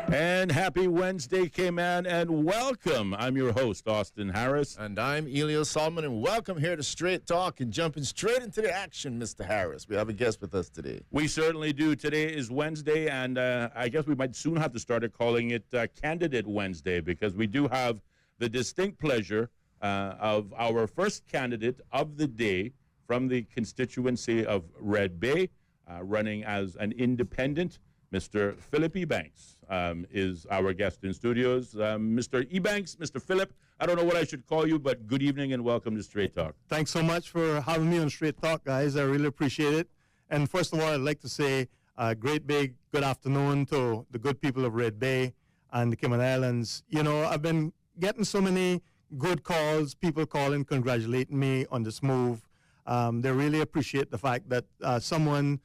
And happy Wednesday, K-Man, and welcome. I'm your host, Austin Harris. And I'm Ellio Solomon, and welcome here to Straight Talk and jumping straight into the action, Mr. Harris. We have a guest with us today. We certainly do. Today is Wednesday, and I guess we might soon have to start calling it Candidate Wednesday, because we do have the distinct pleasure of our first candidate of the day from the constituency of Red Bay, running as an independent. Mr. Phillip Ebanks is our guest in studios. Mr. Ebanks, Mr. Phillip, I don't know what I should call you, but good evening and welcome to Straight Talk. Thanks so much for having me on Straight Talk, guys. I really appreciate it. And first of all, I'd like to say great big good afternoon to the good people of Red Bay and the Cayman Islands. You know, I've been getting so many good calls, people calling, congratulating me on this move. They really appreciate the fact that someone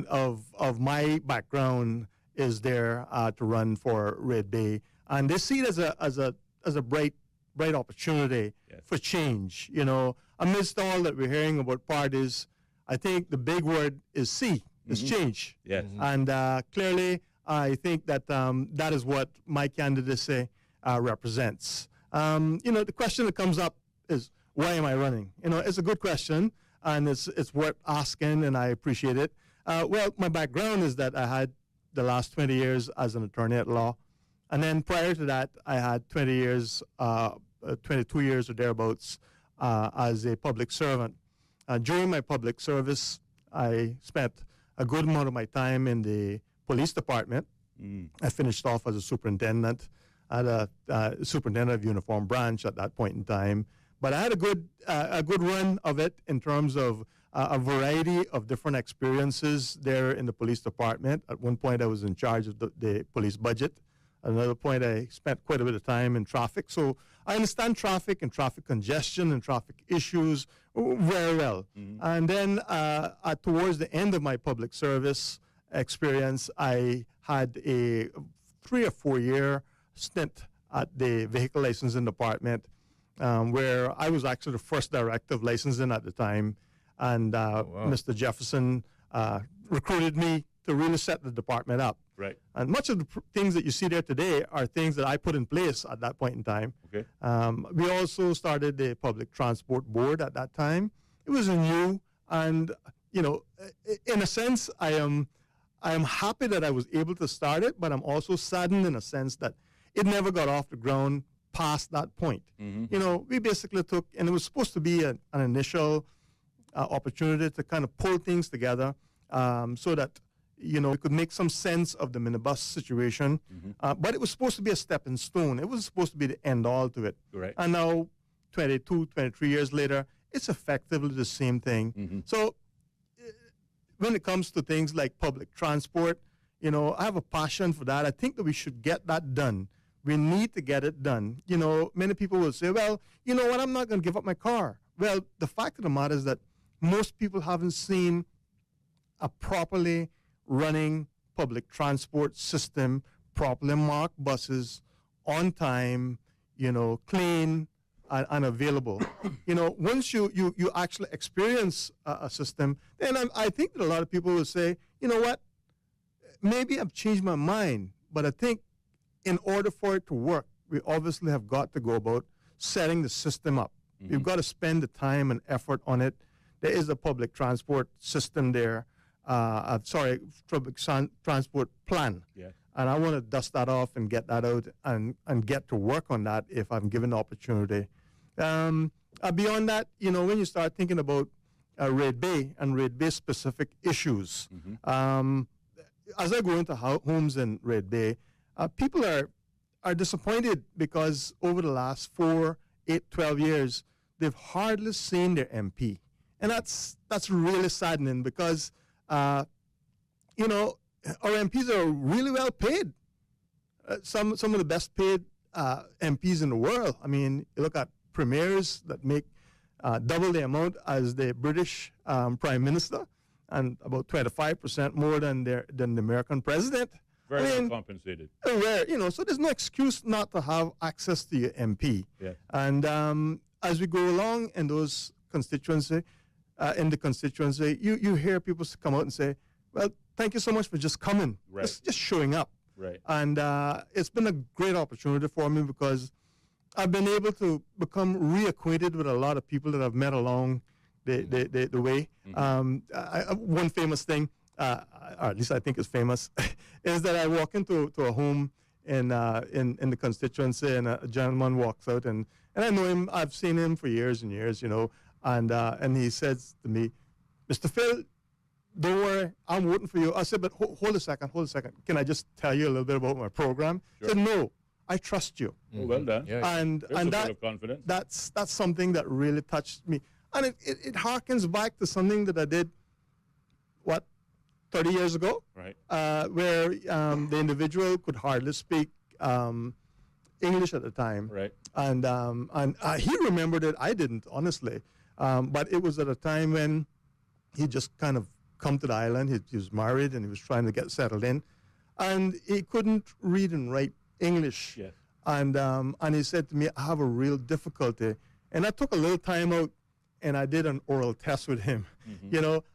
of my background is there to run for Red Bay, and they see it as a bright opportunity for change. You know, amidst all that we're hearing about parties, I think the big word is C, is change. Yes. And clearly, I think that that is what my candidacy represents. You know, the question that comes up is, why am I running? You know, it's a good question, and it's worth asking, and I appreciate it. Well, my background is that I had the last 20 years as an attorney at law. And then prior to that, I had 22 years or thereabouts as a public servant. During my public service, I spent a good amount of my time in the police department. I finished off as a superintendent at a superintendent of uniform branch at that point in time. But I had a good run of it in terms of a variety of different experiences there in the police department. At one point, I was in charge of the police budget. At another point, I spent quite a bit of time in traffic. So I understand traffic and traffic congestion and traffic issues very well. And then towards the end of my public service experience, I had a 3 or 4 year stint at the vehicle licensing department, where I was actually the first director of licensing at the time. And Mr. Jefferson recruited me to really set the department up. Right. And much of the things that you see there today are things that I put in place at that point in time. Okay. We also started the Public Transport Board at that time. It was new, and you know, in a sense, I am happy that I was able to start it, but I'm also saddened in a sense that it never got off the ground past that point. You know, we basically took, and it was supposed to be an initial opportunity to kind of pull things together so that, you know, we could make some sense of the minibus situation. But it was supposed to be a stepping stone. It was supposed to be the end all to it. Right. And now, 22, 23 years later, it's effectively the same thing. So when it comes to things like public transport, you know, I have a passion for that. I think that we should get that done. We need to get it done. You know, many people will say, well, you know what, I'm not going to give up my car. Well, the fact of the matter is that most people haven't seen a properly running public transport system, properly marked buses, on time, you know, clean and available. You know, once you actually experience a system, then I think that a lot of people will say, you know what, maybe I've changed my mind, but I think in order for it to work, we obviously have got to go about setting the system up. We've got to spend the time and effort on it. There is a public transport system there, public transport plan. Yeah. And I want to dust that off and get that out and get to work on that if I'm given the opportunity. Beyond that, you know, when you start thinking about Red Bay and Red Bay specific issues, as I go into homes in Red Bay, people are disappointed because over the last 4, 8, 12 years, they've hardly seen their MP. And that's really saddening because, you know, our MPs are really well paid. Some of the best paid MPs in the world. I mean, you look at premiers that make double the amount as the British Prime Minister and about 25% more than the American president. Very well compensated. Where, you know, so there's no excuse not to have access to your MP. Yeah. And as we go along in those constituency, you hear people come out and say, well, thank you so much for just coming, Right. just showing up. Right. And it's been a great opportunity for me because I've been able to become reacquainted with a lot of people that I've met along the way. One famous thing, or at least I think it's famous, is that I walk into a home in the constituency, and a gentleman walks out, and I know him. I've seen him for years and years, and he says to me, "Mr. Phil, don't worry, I'm voting for you." I said, "But hold a second. Can I just tell you a little bit about my program?" Sure. He said, "No, I trust you." Oh, well done. Yeah. And There's a and vote of confidence. that's something that really touched me, and it harkens back to something that I did, 30 years ago, Right. where the individual could hardly speak English at the time, Right. and he remembered it. I didn't, honestly, but it was at a time when he just kind of come to the island. He was married and he was trying to get settled in, and he couldn't read and write English. Yes. And he said to me, "I have a real difficulty." And I took a little time out and I did an oral test with him,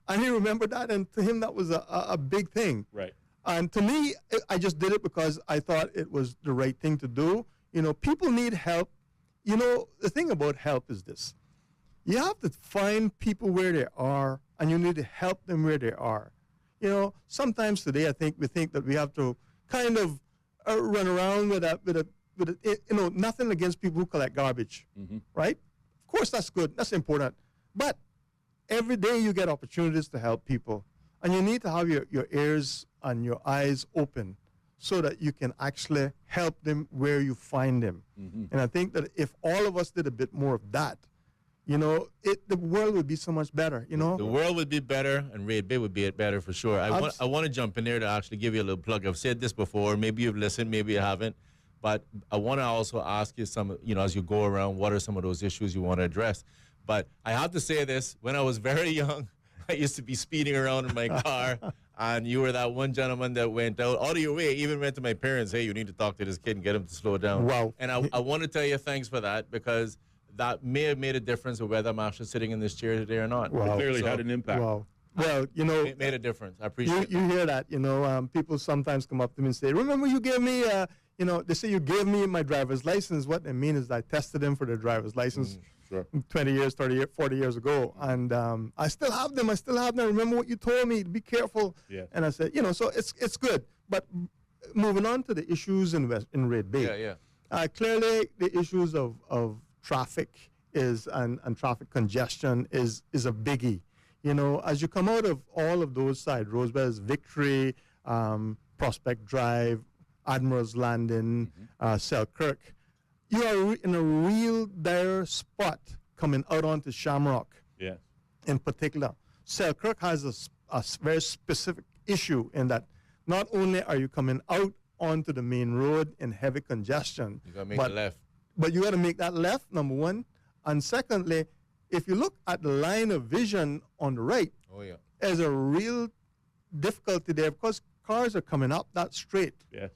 and he remembered that. And to him, that was a big thing. Right. And to me, I just did it because I thought it was the right thing to do. People need help. The thing about help is this. You have to find people where they are, and you need to help them where they are. Sometimes today we think that we have to kind of run around with nothing against people who collect garbage, right? Of course, that's good. That's important. But every day you get opportunities to help people, and you need to have your ears and your eyes open so that you can actually help them where you find them. And I think that if all of us did a bit more of that, the world would be so much better, The world would be better, and Red Bay would be better for sure. I want to jump in there to actually give you a little plug. I've said this before. Maybe you've listened, maybe you haven't. But I want to also ask you some, as you go around, what are some of those issues you want to address? But I have to say this. When I was very young, I used to be speeding around in my car, and you were that one gentleman that went out of your way, even went to my parents, "Hey, you need to talk to this kid and get him to slow down." Wow. And I want to tell you thanks for that, because that may have made a difference of whether I'm actually sitting in this chair today or not. Wow. It clearly had an impact. Wow. Well, It made a difference. I appreciate you hear that, people sometimes come up to me and say, "Remember you gave me, they say you gave me my driver's license." What they mean is I tested them for their driver's license Sure. 20 years, 30 years, 40 years ago. And I still have them. Remember what you told me, be careful. Yes. And I said, so it's good. But moving on to the issues in Red Bay. Yeah. Clearly the issues of traffic and traffic congestion is a biggie. As you come out of all of those side roads, whether it's Victory, Prospect Drive, Admiral's Landing, Selkirk, you are in a real dire spot coming out onto Shamrock. Yes. In particular, Selkirk has a very specific issue in that not only are you coming out onto the main road in heavy congestion, You got to make the left. but you got to make that left, number one. And secondly, if you look at the line of vision on the right, Oh, yeah. there's a real difficulty there because cars are coming up that straight. Yes.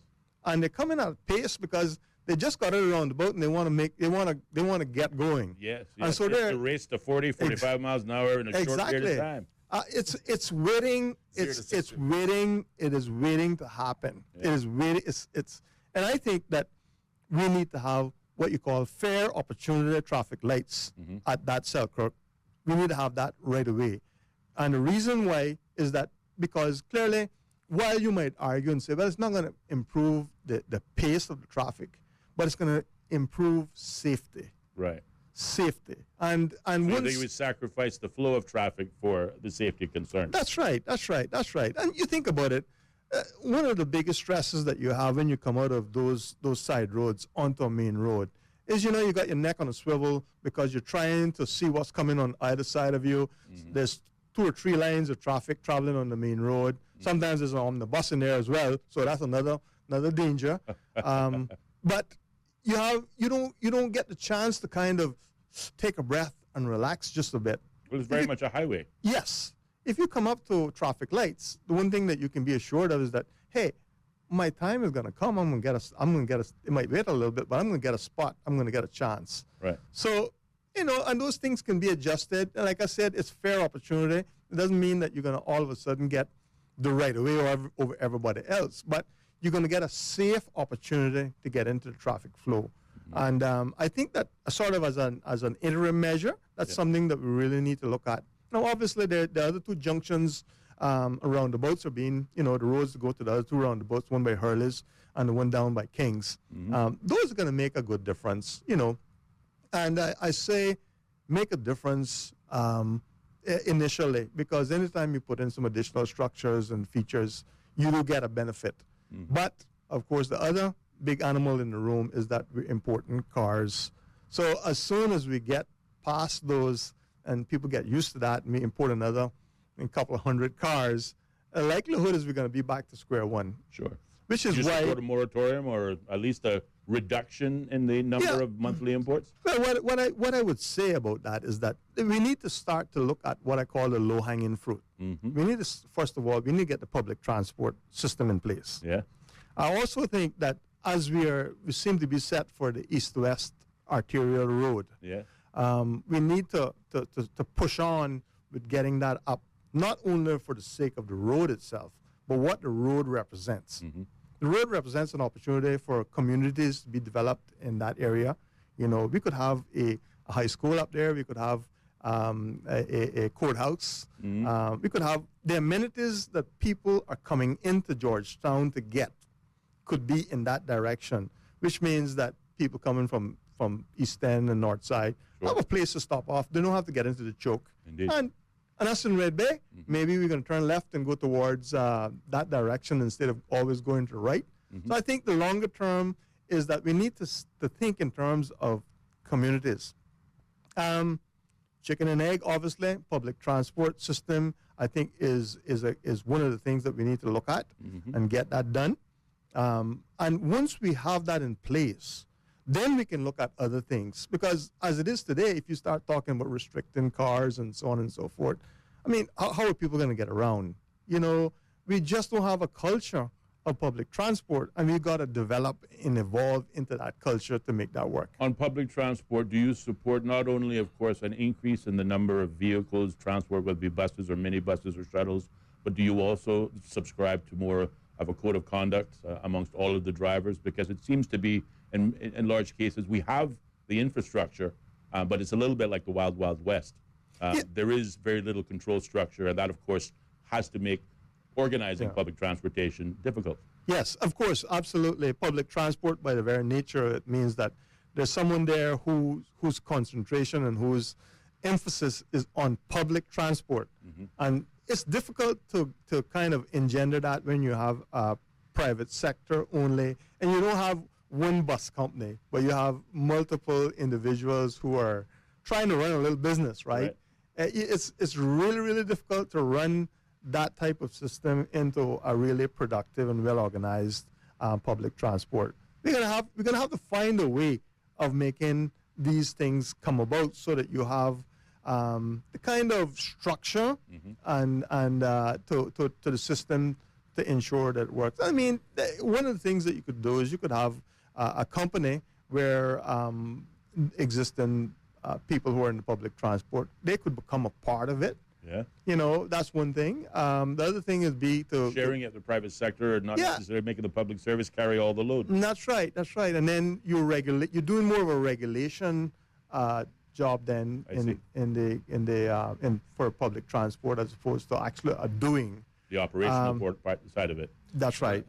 And they're coming at a pace because they just got it around the boat and they want to get going. Yes. And Yes. so It's they're a race to 40, 45 miles an hour in a short period of time. It's waiting. 0 to It's 60. waiting. It is waiting to happen. Yeah. It is waiting. And I think that we need to have what you call fair opportunity traffic lights at that Selkirk. We need to have that right away. And the reason why is that because clearly, while you might argue and say, well, it's not going to improve the pace of the traffic, but it's going to improve safety. Right. Safety. And So you once think we sacrifice the flow of traffic for the safety concern? That's right. And you think about it, one of the biggest stresses that you have when you come out of those side roads onto a main road is, you got your neck on a swivel because you're trying to see what's coming on either side of you. There's 2 or 3 lanes of traffic traveling on the main road. Sometimes there's an omnibus in there as well, so that's another danger. But you don't get the chance to kind of take a breath and relax just a bit. Well, it's very much a highway. Yes. If you come up to traffic lights, the one thing that you can be assured of is that, hey, my time is going to come. I'm going to get a, it might wait a little bit, but I'm going to get a spot. I'm going to get a chance. Right. So, and those things can be adjusted. And like I said, it's fair opportunity. It doesn't mean that you're going to all of a sudden get the right of way over everybody else. But you're going to get a safe opportunity to get into the traffic flow. And I think that sort of as an interim measure, that's something that we really need to look at. Now, obviously, the other two junctions around the boats are being, the roads to go to the other two roundabouts, one by Hurley's and the one down by King's. Those are going to make a good difference, And I say make a difference initially, because anytime you put in some additional structures and features, you will get a benefit. But, of course, the other big animal in the room is that we're importing cars. So as soon as we get past those and people get used to that and we import another couple of hundred cars, the likelihood is we're going to be back to square one. Sure. Which is you why... support a moratorium or at least a reduction in the number of monthly imports? Well, what I would say about that is that we need to start to look at what I call the low-hanging fruit. We need to, first of all, we need to get the public transport system in place. Yeah. I also think that as we seem to be set for the east-west arterial road, we need to push on with getting that up, not only for the sake of the road itself, but what the road represents. The road represents an opportunity for communities to be developed in that area. We could have a high school up there. We could have a courthouse. We could have the amenities that people are coming into Georgetown to get could be in that direction, which means that people coming from East End and North Side have a place to stop off. They don't have to get into the choke. Indeed. And us in Red Bay, maybe we're going to turn left and go towards that direction instead of always going to the right. So I think the longer term is that we need to think in terms of communities. Chicken and egg, obviously, public transport system, I think is one of the things that we need to look at and get that done. And once we have that in place, then we can look at other things. Because as it is today, if you start talking about restricting cars and so on and so forth, I mean, how are people going to get around? We just don't have a culture of public transport, and we've got to develop and evolve into that culture to make that work. On public transport, do you support not only, of course, an increase in the number of vehicles, transport, whether it be buses or minibuses or shuttles, but do you also subscribe to more of a code of conduct amongst all of the drivers? Because it seems to be, in large cases, we have the infrastructure, but it's a little bit like the Wild Wild West. There is very little control structure, and that, of course, has to make organizing public transportation difficult. Yes, of course, absolutely. Public transport, by the very nature, it means that there's someone there whose concentration and whose emphasis is on public transport. And it's difficult to kind of engender that when you have a private sector only, and you don't have one bus company, but you have multiple individuals who are trying to run a little business, right? It's really, really difficult to run that type of system into a really productive and well-organized public transport. We're gonna have to find a way of making these things come about so that you have the kind of structure and to the system to ensure that it works. I mean, one of the things that you could do is you could have a company where existing people who are in the public transport, they could become a part of it. That's one thing. The other thing is sharing it with the private sector, not necessarily making the public service carry all the load. That's right. And then you're doing more of a regulation job then for public transport as opposed to actually doing the operational side of it. That's right.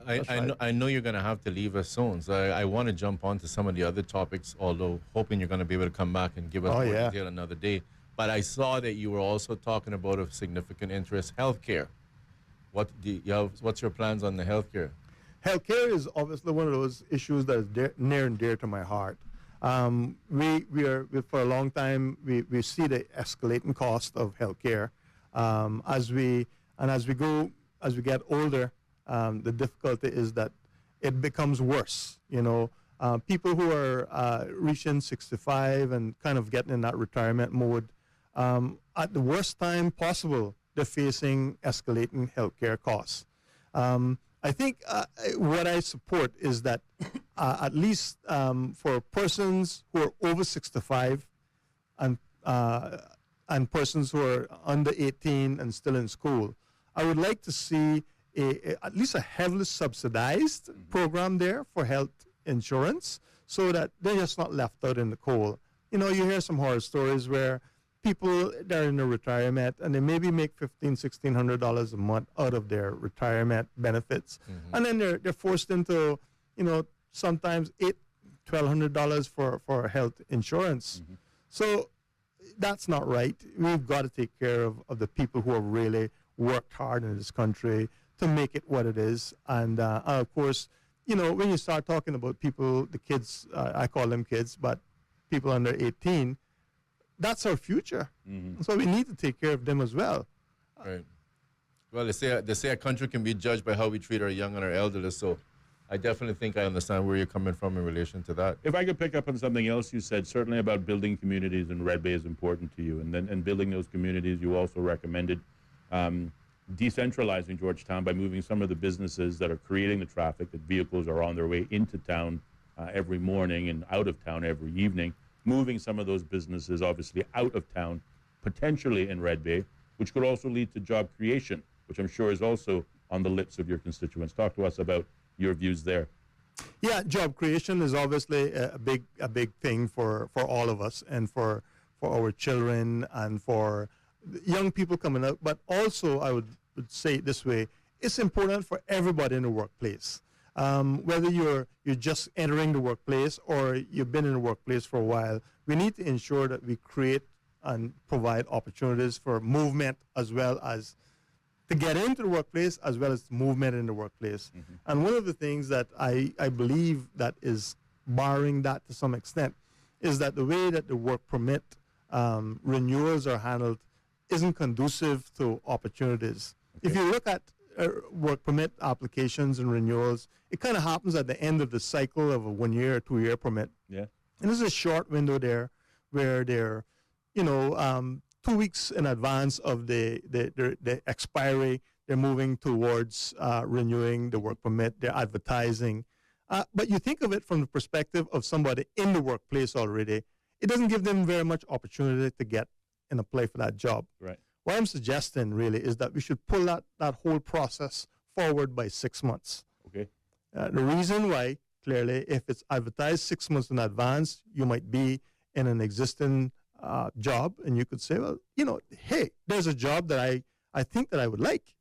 I know you're going to have to leave us soon, so I want to jump on to some of the other topics, although hoping you're going to be able to come back and give us more detail another day. But I saw that you were also talking about of significant interest, healthcare. What's your plans on the healthcare? Healthcare is obviously one of those issues that is near and dear to my heart. We for a long time we see the escalating cost of healthcare as we get older. The difficulty is that it becomes worse. People who are reaching 65 and kind of getting in that retirement mode, at the worst time possible, they're facing escalating healthcare costs. I think what I support is that at least for persons who are over 65 and persons who are under 18 and still in school, I would like to see at least a heavily subsidized program there for health insurance, so that they're just not left out in the cold. You know, you hear some horror stories where people, they're in a retirement and they maybe make $1,600 a month out of their retirement benefits, and then they're forced into, you know, sometimes $1,200 for health insurance. So that's not right. We've got to take care of the people who have really worked hard in this country to make it what it is. And of course, you know, when you start talking about people, the kids, I call them kids, but people under 18, that's our future. So we need to take care of them as well. Right. Well, they say a country can be judged by how we treat our young and our elderly. So I definitely think I understand where you're coming from in relation to that. If I could pick up on something else you said, certainly about building communities in Red Bay is important to you. And building those communities, you also recommended decentralizing Georgetown by moving some of the businesses that are creating the traffic, that vehicles are on their way into town every morning and out of town every evening, moving some of those businesses obviously out of town, potentially in Red Bay, which could also lead to job creation, which I'm sure is also on the lips of your constituents. Talk to us about your views there. Yeah, job creation is obviously a big thing for all of us, and for our children and for young people coming up. But also, I would say it this way, it's important for everybody in the workplace. Whether you're just entering the workplace or you've been in the workplace for a while, we need to ensure that we create and provide opportunities for movement, as well as to get into the workplace, as well as movement in the workplace. And one of the things that I believe that is barring that to some extent is that the way that the work permit renewals are handled isn't conducive to opportunities. Okay. If you look at work permit applications and renewals, it kind of happens at the end of the cycle of a 1 year or 2 year permit. Yeah. And there's a short window there where they're, 2 weeks in advance of the expiry, they're moving towards renewing the work permit, they're advertising. But you think of it from the perspective of somebody in the workplace already, it doesn't give them very much opportunity to get and apply for that job. Right. What I'm suggesting really is that we should pull that whole process forward by 6 months. Okay. The reason why, clearly, if it's advertised 6 months in advance, you might be in an existing job, and you could say, well, hey, there's a job that I think that I would like.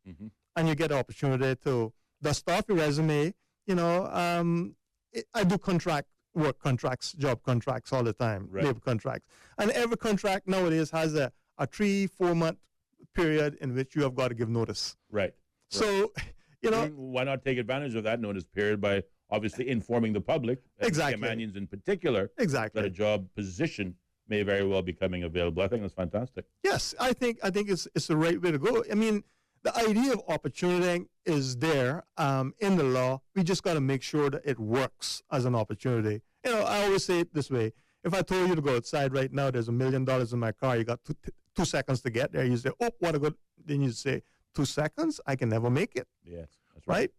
And you get the opportunity to dust off your resume. I do work contracts, job contracts all the time, right. Labor contracts. And every contract nowadays has a 3-4 month period in which you have got to give notice. Right. So, why not take advantage of that notice period by obviously informing the public, exactly, Caymanians in particular, exactly, that a job position may very well be coming available. I think that's fantastic. Yes, I think it's the right way to go. I mean, the idea of opportunity is there in the law. We just got to make sure that it works as an opportunity. I always say it this way. If I told you to go outside right now, there's $1 million in my car, you got 2 seconds to get there, you say, oh, what a good, then you say, 2 seconds? I can never make it. Yes, that's right.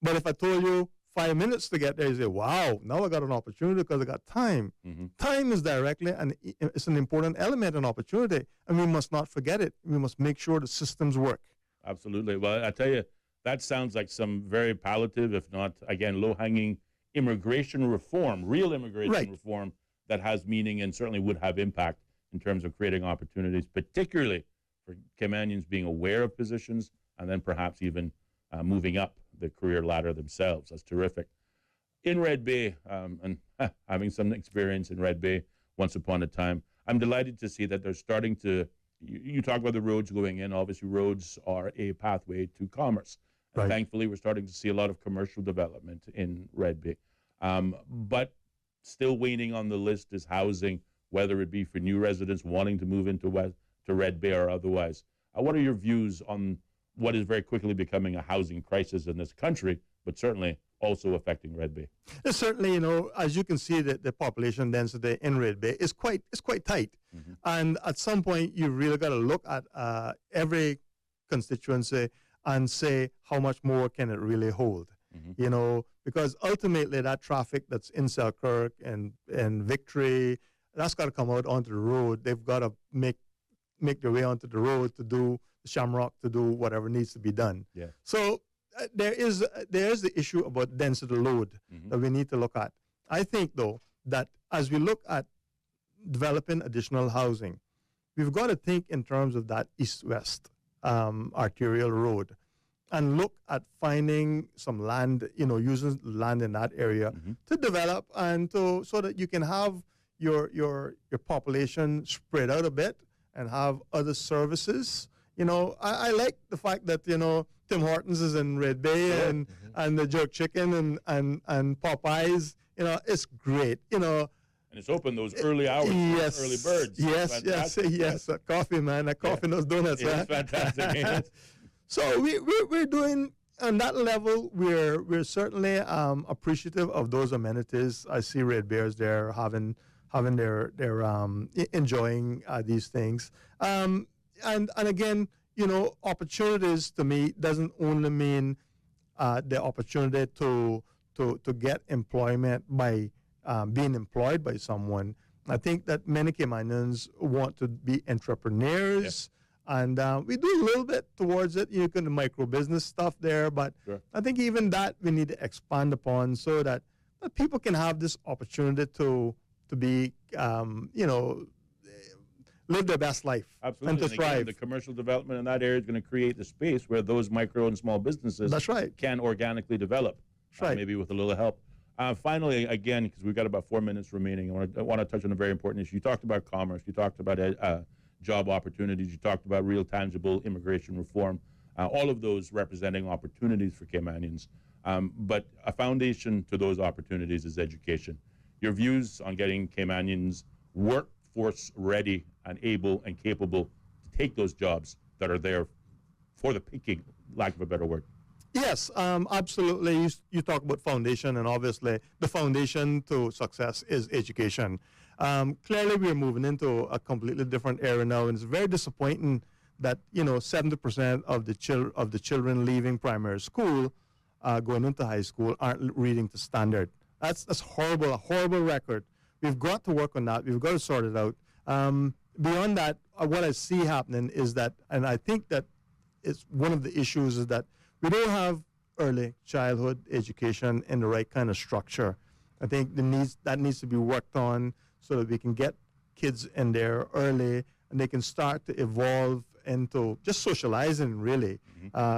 But if I told you 5 minutes to get there, you say, wow, now I got an opportunity because I got time. Time is directly, and it's an important element and opportunity, and we must not forget it. We must make sure the systems work. Absolutely. Well, I tell you, that sounds like some very palliative, if not, again, low-hanging immigration reform, real immigration reform that has meaning and certainly would have impact in terms of creating opportunities, particularly for Caymanians being aware of positions and then perhaps even moving up the career ladder themselves. That's terrific. In Red Bay, and having some experience in Red Bay once upon a time, I'm delighted to see that they're starting to, you talk about the roads going in. Obviously, roads are a pathway to commerce. And thankfully, we're starting to see a lot of commercial development in Red Bay. But still waiting on the list is housing, whether it be for new residents wanting to move into Red Bay or otherwise. What are your views on what is very quickly becoming a housing crisis in this country, but certainly also affecting Red Bay? Certainly, as you can see, the population density in Red Bay is quite tight. And at some point, you really got to look at every constituency and say how much more can it really hold. Because ultimately that traffic that's in Selkirk and Victory, that's got to come out onto the road. They've got to make their way onto the road to do the Shamrock, to do whatever needs to be done. Yeah. So there is the issue about density load that we need to look at. I think, though, that as we look at developing additional housing, we've got to think in terms of that east-west arterial road and look at finding some land, using land in that area to develop and so that you can have your population spread out a bit and have other services. I like the fact that, Tim Hortons is in Red Bay and the jerk chicken and Popeyes, it's great, And it's open those early hours, yes, early birds. Yes. Coffee, man. Coffee and those donuts, yeah, man. It's fantastic. So we're doing on that level. We're certainly appreciative of those amenities. I see Red Bears there having their enjoying these things. And again, opportunities to me doesn't only mean the opportunity to get employment by being employed by someone. I think that many Caymanians want to be entrepreneurs. And we do a little bit towards it. You can do micro business stuff there, but I think even that we need to expand upon so that people can have this opportunity to be, live their best life. Absolutely. And to again, thrive. the commercial development in that area is going to create the space where those micro and small businesses can organically develop. That's right. Maybe with a little help. Finally, again, because we've got about 4 minutes remaining, I want to touch on a very important issue. You talked about commerce. You talked about job opportunities. You talked about real tangible immigration reform. All of those representing opportunities for Caymanians. But a foundation to those opportunities is education. Your views on getting Caymanians workforce ready and able and capable to take those jobs that are there for the picking, lack of a better word. Yes, absolutely. You talk about foundation, and obviously the foundation to success is education. Clearly, we're moving into a completely different era now, and it's very disappointing that 70% of the children leaving primary school, going into high school, aren't reading to standard. That's horrible, a horrible record. We've got to work on that. We've got to sort it out. Beyond that, what I see happening is that, and I think that it's one of the issues is that we don't have early childhood education in the right kind of structure. I think that needs to be worked on so that we can get kids in there early and they can start to evolve into just socializing, really.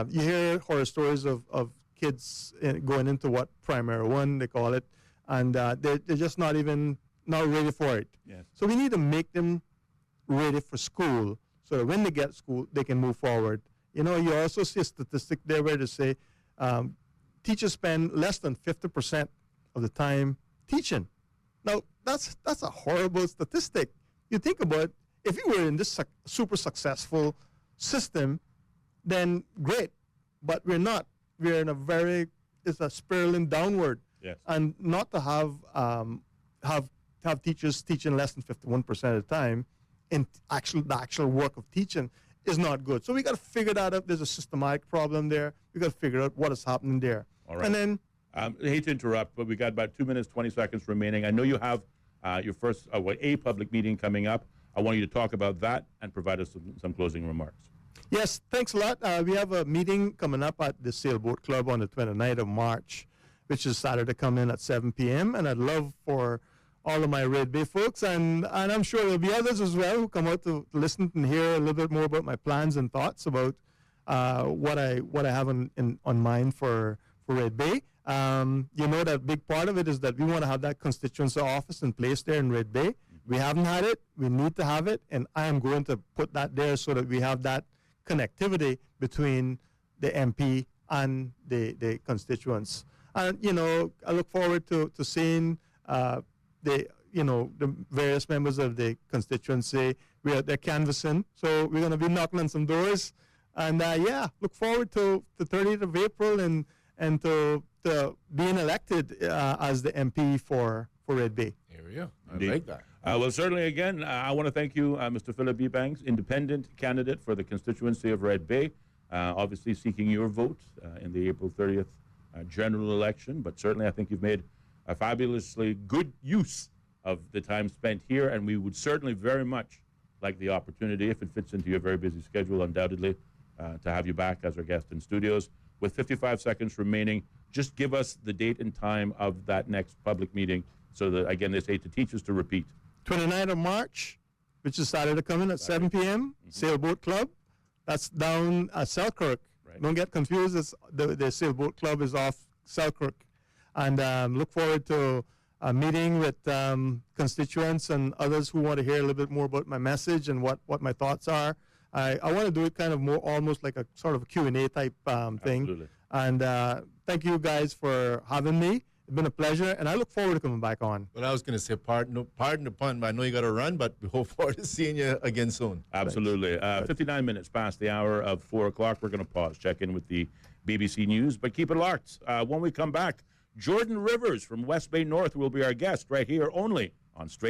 You hear horror stories of kids going into primary one, they call it, and they're just not ready for it. Yes. So we need to make them ready for school so that when they get school, they can move forward. You also see a statistic there where they say teachers spend less than 50% of the time teaching. Now, that's a horrible statistic. You think about, if you were in this super successful system, then great. But we're not. We're in it's a spiraling downward. Yes. And not to have teachers teaching less than 51% of the time in the actual work of teaching is not good. So we got to figure that out. There's a systematic problem there. We got to figure out what is happening there. All right. And then, I hate to interrupt, but we got about 2 minutes, 20 seconds remaining. I know you have your first a public meeting coming up. I want you to talk about that and provide us some closing remarks. yes, thanks a lot. We have a meeting coming up at the Sailboat Club on the 29th of March, which is Saturday, come in at 7 p.m. And I'd love for all of my Red Bay folks, and I'm sure there'll be others as well who come out to listen and hear a little bit more about my plans and thoughts about what I have on mind for Red Bay. That a big part of it is that we want to have that constituency office in place there in Red Bay. We haven't had it. We need to have it, and I am going to put that there so that we have that connectivity between the MP and the constituents. And I look forward to seeing the various members of the constituency. We're out there canvassing, so we're going to be knocking on some doors. And look forward to the 30th of April and to being elected as the MP for Red Bay. Here we go. I Indeed. like that. Well, certainly, again, I want to thank you, Mr. Phillip Ebanks, independent candidate for the constituency of Red Bay, obviously seeking your vote in the April 30th general election. But certainly, I think you've made a fabulously good use of the time spent here, and we would certainly very much like the opportunity, if it fits into your very busy schedule, undoubtedly, to have you back as our guest in studios. with 55 seconds remaining, just give us the date and time of that next public meeting so that, again, they say to teachers to repeat. 29th of March, which is Saturday coming at 7 p.m., Sailboat Club. That's down at Selkirk. Right. Don't get confused. The Sailboat Club is off Selkirk. And look forward to a meeting with constituents and others who want to hear a little bit more about my message and what my thoughts are. I want to do it kind of more almost like a sort of a Q&A type thing. Absolutely. And thank you guys for having me. It's been a pleasure, and I look forward to coming back on. Well, I was going to say, pardon the pun, but I know you got to run, but we hope forward to seeing you again soon. Absolutely. 59 minutes past the hour of 4 o'clock. We're going to pause, check in with the BBC News, but keep it locked. When we come back, Jordan Rivers from West Bay North will be our guest right here only on Straight